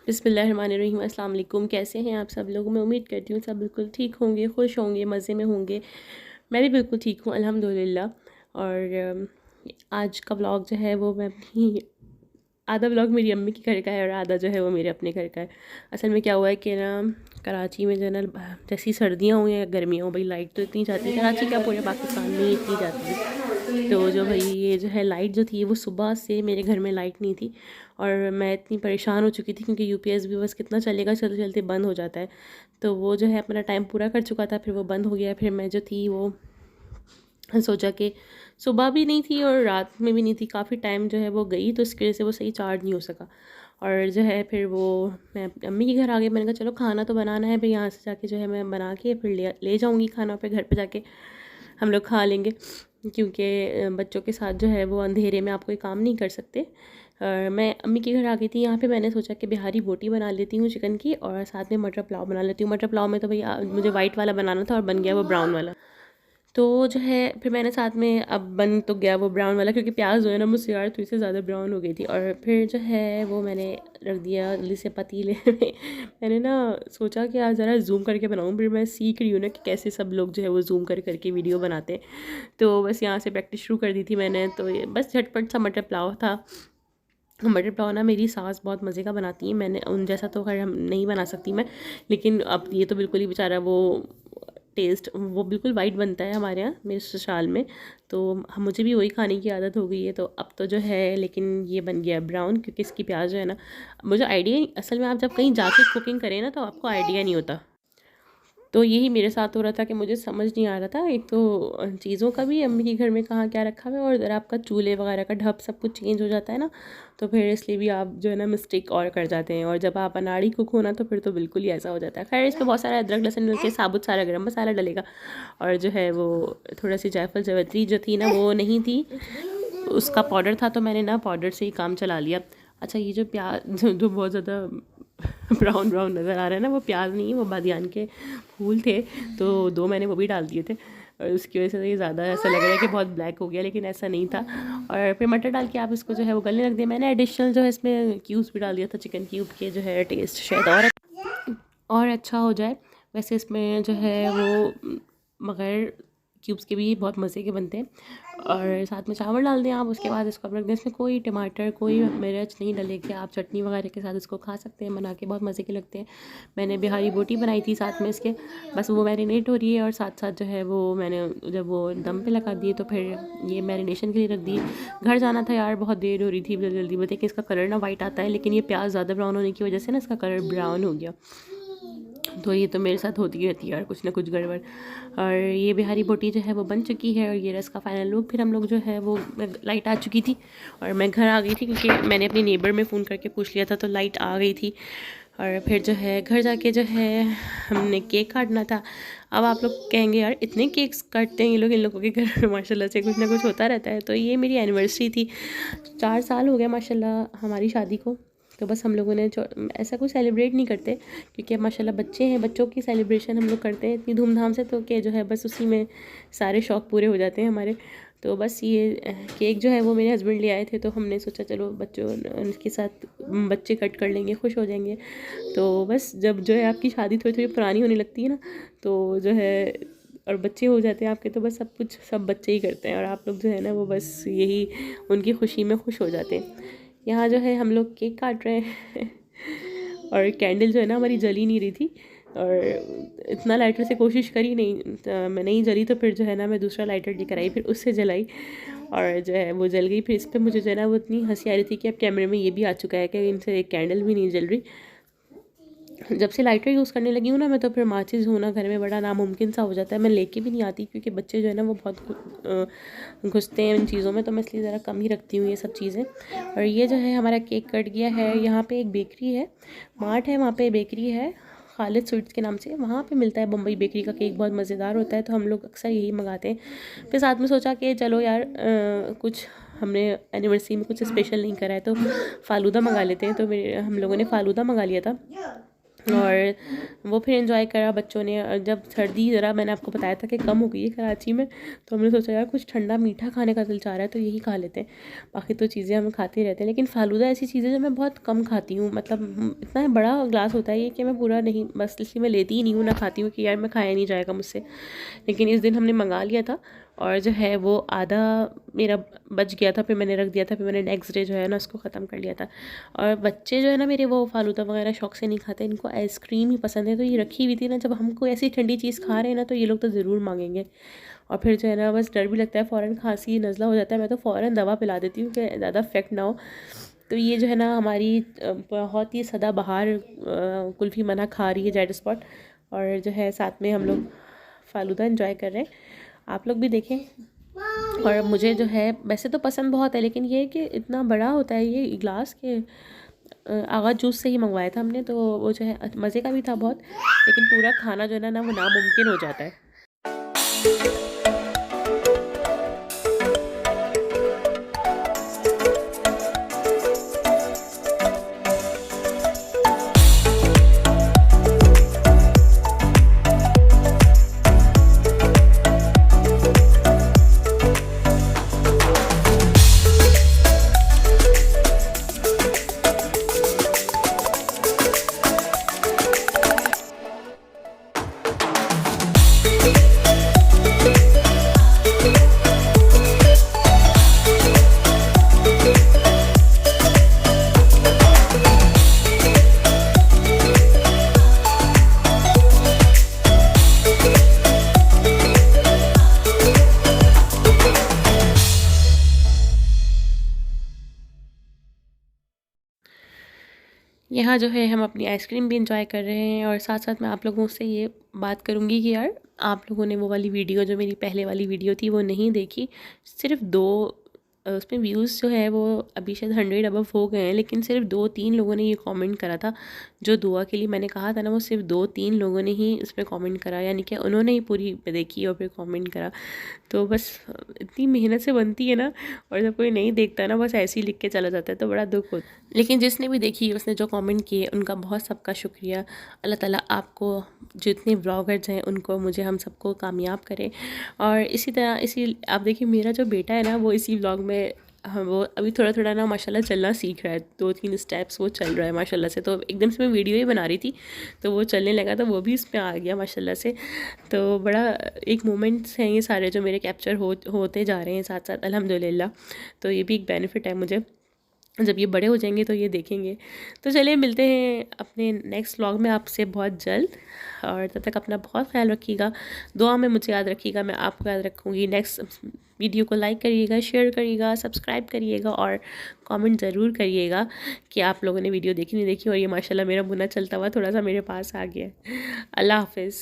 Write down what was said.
बिस्मिल्लाहिर्रहमानिर्रहीम। अस्सलाम वालेकुम। कैसे हैं आप सब लोग? मैं उम्मीद करती हूँ सब बिल्कुल ठीक होंगे, खुश होंगे, मज़े में होंगे। मैं भी बिल्कुल ठीक हूँ अल्हम्दुलिल्लाह। और आज का व्लॉग जो है वो मैं अपनी आधा व्लॉग मेरी अम्मी के घर का है और आधा जो है वो मेरे अपने घर का है। असल में क्या हुआ है कि ना कराची में जो है ना जैसी सर्दियाँ हुई या गर्मियाँ हो, भाई लाइट तो इतनी जाती है कराची क्या पूरे पाकिस्तान में ही इतनी जाती है। तो जो भाई ये जो है लाइट जो थी वो सुबह से मेरे घर में लाइट नहीं थी और मैं इतनी परेशान हो चुकी थी क्योंकि यूपीएस भी बस कितना चलेगा, चलते चलते बंद हो जाता है। तो वो जो है अपना टाइम पूरा कर चुका था, फिर वो बंद हो गया। फिर मैं जो थी वो सोचा कि सुबह भी नहीं थी और रात में भी नहीं थी, काफ़ी टाइम जो है वो गई, तो इसकी वजह से वो सही चार्ज नहीं हो सका। और जो है फिर वो मैं अम्मी के घर आ गई। मैंने कहा चलो खाना तो बनाना है भाई, यहाँ से जाके जो है मैं बना के फिर ले जाऊँगी खाना, पे घर पे जाके हम लोग खा लेंगे क्योंकि बच्चों के साथ जो है वो अंधेरे में आप कोई काम नहीं कर सकते। मैं अम्मी के घर आ गई थी। यहाँ पे मैंने सोचा कि बिहारी बोटी बना लेती हूँ चिकन की और साथ में मटर पुलाव बना लेती हूँ। मटर पुलाव में तो भैया मुझे वाइट वाला बनाना था और बन गया वो ब्राउन वाला। तो जो है फिर मैंने साथ में अब बन तो गया वो ब्राउन वाला क्योंकि प्याज जो है ना मुझसे यार थोड़ी सी ज़्यादा ब्राउन हो गई थी। और फिर जो है वो मैंने रख दिया जल्दी से पतीले में। मैंने ना सोचा कि आज ज़रा जूम करके बनाऊँ, फिर मैं सीख रही हूँ ना कि कैसे सब लोग जो है वो जूम कर करके वीडियो बनाते हैं। तो बस यहाँ से प्रैक्टिस शुरू कर दी थी मैंने। तो ये बस झटपट सा मटर पुलाव था। मटर पुलाव ना मेरी सास बहुत मज़े का बनाती है, मैंने उन जैसा तो खैर हम नहीं बना सकती मैं, लेकिन अब ये तो बिल्कुल ही बेचारा वो टेस्ट वो बिल्कुल वाइट बनता है हमारे यहाँ मेरे ससुराल में। तो हम मुझे भी वही खाने की आदत हो गई है, तो अब तो जो है लेकिन ये बन गया ब्राउन क्योंकि इसकी प्याज जो है ना, मुझे आइडिया असल में आप जब कहीं जाके कुकिंग करें ना तो आपको आइडिया नहीं होता। तो यही मेरे साथ हो रहा था कि मुझे समझ नहीं आ रहा था, एक तो चीज़ों का भी अम्मी के घर में कहाँ क्या रखा हुआ है और ज़रा आपका चूल्हे वगैरह का ढप सब कुछ चेंज हो जाता है ना, तो फिर इसलिए भी आप जो है ना मिस्टेक और कर जाते हैं। और जब आप अनाड़ी कुक हो ना तो फिर तो बिल्कुल ही ऐसा हो जाता है। खैर इसमें बहुत सारा अदरक लहसुन डल के साबुत सारा गरम मसाला डलेगा और जो है वो थोड़ा सी जायफल जावित्री जो थी ना वो नहीं थी, उसका पाउडर था, तो मैंने ना पाउडर से ही काम चला लिया। अच्छा ये जो प्याज जो बहुत ज़्यादा ब्राउन ब्राउन नज़र आ रहा है ना, वो प्याज नहीं, वो बादियान के फूल थे, तो दो मैंने वो भी डाल दिए थे और उसकी वजह से ये ज़्यादा ऐसा लग रहा है कि बहुत ब्लैक हो गया, लेकिन ऐसा नहीं था। और फिर मटर डाल के आप इसको जो है वो गलने रख दिया। मैंने एडिशनल जो है इसमें क्यूब्स भी डाल दिया था चिकन क्यूब के, जो है टेस्ट शायद और अच्छा हो जाए। वैसे इसमें जो है वो बग़ैर क्यूब्स के भी बहुत मज़े के बनते हैं। और साथ में चावल डाल दें आप, उसके बाद इसको आप रख दें। इसमें कोई टमाटर कोई मिर्च नहीं डलेगी, आप चटनी वगैरह के साथ इसको खा सकते हैं बना के, बहुत मज़े के लगते हैं। मैंने बिहारी बोटी बनाई थी साथ में इसके, बस वो मैरिनेट हो रही है और साथ साथ जो है वो मैंने जब वो दम पे लगा दिए तो फिर ये मैरिनेशन के लिए रख दिए। घर जाना था यार, बहुत देर हो रही थी, जल्दी जल्दी बताइए कि इसका कलर ना वाइट आता है, लेकिन ये प्याज ज़्यादा ब्राउन होने की वजह से ना इसका कलर ब्राउन हो गया। तो ये तो मेरे साथ होती रहती है यार कुछ ना कुछ गड़बड़। और ये बिहारी बोटी जो है वो बन चुकी है और ये रस का फाइनल लुक। फिर हम लोग जो है वो लाइट आ चुकी थी और मैं घर आ गई थी क्योंकि मैंने अपनी नेबर में फ़ोन करके पूछ लिया था, तो लाइट आ गई थी। और फिर जो है घर जाके जो है हमने केक काटना था। अब आप लोग कहेंगे यार इतने केक्स काटते हैं ये लोग, इन लोगों के घर में माशाल्लाह से कुछ ना कुछ होता रहता है। तो ये मेरी एनिवर्सरी थी, 4 साल हो गए माशाल्लाह हमारी शादी को। तो बस हम लोगों ने ऐसा कुछ सेलिब्रेट नहीं करते क्योंकि अब माशाल्लाह बच्चे हैं, बच्चों की सेलिब्रेशन हम लोग करते हैं इतनी धूमधाम से, तो कि जो है बस उसी में सारे शौक़ पूरे हो जाते हैं हमारे। तो बस ये केक जो है वो मेरे हस्बैंड ले आए थे, तो हमने सोचा चलो बच्चों उनके साथ बच्चे कट कर लेंगे, खुश हो जाएंगे। तो बस जब जो है आपकी शादी थोड़ी थोड़ी पुरानी होने लगती है ना, तो जो है और बच्चे हो जाते हैं आपके, तो बस सब कुछ सब बच्चे ही करते हैं और आप लोग जो है ना वो बस यही उनकी खुशी में खुश हो जाते हैं। यहाँ जो है हम लोग केक काट रहे हैं और कैंडल जो है ना हमारी जल ही नहीं रही थी और इतना लाइटर से कोशिश करी नहीं, मैं नहीं जली, तो फिर जो है ना मैं दूसरा लाइटर लेकर आई, फिर उससे जलाई और जो है वो जल गई। फिर इस पर मुझे जो है ना वो इतनी हंसी आ रही थी कि अब कैमरे में ये भी आ चुका है कि इनसे एक कैंडल भी नहीं जल रही। जब से लाइटर यूज़ करने लगी हूँ ना मैं, तो फिर माचिस होना घर में बड़ा नामुमकिन सा हो जाता है। मैं लेके भी नहीं आती क्योंकि बच्चे जो है ना वो बहुत घुसते हैं इन चीज़ों में, तो मैं इसलिए ज़रा कम ही रखती हूँ ये सब चीज़ें। और ये जो है हमारा केक कट गया है। यहाँ पे एक बेकरी है, मार्ट है, वहाँ पे बेकरी है खालिद स्वीट्स के नाम से, वहाँ पे मिलता है बम्बई बेकरी का केक, बहुत मज़ेदार होता है, तो हम लोग अक्सर यही मंगाते हैं। फिर साथ में सोचा कि चलो यार कुछ हमने एनिवर्सरी में कुछ स्पेशल नहीं करा है तो फ़ालूदा मंगा लेते हैं। तो हम लोगों ने फ़ालूदा मंगा लिया था और वो फिर एंजॉय करा बच्चों ने। और जब सर्दी ज़रा मैंने आपको बताया था कि कम हो गई है कराची में, तो हमने सोचा यार कुछ ठंडा मीठा खाने का दिल चाह रहा है तो यही खा लेते हैं। बाकी तो चीज़ें हम खाते रहते हैं, लेकिन फ़ालूदा ऐसी चीज़ है जो मैं बहुत कम खाती हूँ। मतलब इतना बड़ा ग्लास होता है ये कि मैं पूरा नहीं, बस इसलिए मैं लेती ही नहीं हूँ, ना खाती हूँ कि यार मैं खाया नहीं जाएगा मुझसे। लेकिन इस दिन हमने मंगा लिया था और जो है वो आधा मेरा बच गया था, फिर मैंने रख दिया था, फिर मैंने नेक्स्ट डे जो है ना उसको ख़त्म कर लिया था। और बच्चे जो है ना मेरे वो फ़ालूदा वगैरह शौक से नहीं खाते, इनको आइसक्रीम ही पसंद है। तो ये रखी हुई थी ना, जब हम कोई ऐसी ठंडी चीज़ खा रहे हैं ना तो ये लोग तो ज़रूर मांगेंगे। और फिर जो है ना बस डर भी लगता है, फ़ौरन खांसी नज़ला हो जाता है, मैं तो फ़ौरन दवा पिला देती हूँ कि ज़्यादा इफेक्ट ना हो। तो ये जो है ना हमारी बहुत ही सदाबहार कुल्फ़ी मना खा रही है जेड स्पॉट, और जो है साथ में हम लोग फ़ालूदा एंजॉय कर रहे हैं। आप लोग भी देखें। और मुझे जो है वैसे तो पसंद बहुत है, लेकिन ये है कि इतना बड़ा होता है ये ग्लास के। आगाज़ जूस से ही मंगवाया था हमने, तो वो जो है मज़े का भी था बहुत, लेकिन पूरा खाना जो है ना वो नामुमकिन हो जाता है। यहाँ जो है हम अपनी आइसक्रीम भी इंजॉय कर रहे हैं, और साथ साथ मैं आप लोगों से ये बात करूँगी कि यार आप लोगों ने वो वाली वीडियो जो मेरी पहले वाली वीडियो थी वो नहीं देखी। सिर्फ दो उसमें व्यूज़ जो है वो अभी शायद 100 अबव हो गए हैं, लेकिन सिर्फ 2-3 लोगों ने ये कमेंट करा था। जो दुआ के लिए मैंने कहा था ना, वो सिर्फ 2-3 लोगों ने ही इस पर कमेंट करा, यानी कि उन्होंने ही पूरी देखी और फिर कमेंट करा। तो बस इतनी मेहनत से बनती है ना, और जब कोई नहीं देखता ना बस ऐसे ही लिख के चला जाता है, तो बड़ा दुख होता है। लेकिन जिसने भी देखी, उसने जो कमेंट किए, उनका बहुत सबका शुक्रिया। अल्लाह ताला आपको, जितने ब्लॉगर्स हैं उनको, मुझे, हम सबको कामयाब करे। और इसी तरह आप देखिए मेरा जो बेटा है ना वो इसी व्लॉग में, हाँ, वो अभी थोड़ा थोड़ा ना माशाल्लाह चलना सीख रहा है, 2-3 स्टेप्स वो चल रहा है माशाल्लाह से। तो एकदम से मैं वीडियो ही बना रही थी तो वो चलने लगा, तो वो भी इसमें आ गया माशाल्लाह से। तो बड़ा एक मोमेंट्स हैं ये सारे जो मेरे कैप्चर होते जा रहे हैं साथ साथ, अल्हम्दुलिल्लाह। तो ये भी एक बेनिफिट है मुझे, जब ये बड़े हो जाएंगे तो ये देखेंगे। तो चलिए मिलते हैं अपने नेक्स्ट व्लॉग में आपसे बहुत जल्द, और तब तक अपना बहुत ख्याल रखिएगा, दुआ में मुझे याद रखिएगा, मैं आपको याद रखूँगी। नेक्स्ट वीडियो को लाइक करिएगा, शेयर करिएगा, सब्सक्राइब करिएगा, और कमेंट ज़रूर करिएगा कि आप लोगों ने वीडियो देखी नहीं देखी। और ये माशाल्लाह मेरा मुन्ना चलता हुआ थोड़ा सा मेरे पास आ गया। अल्लाह हाफिज़।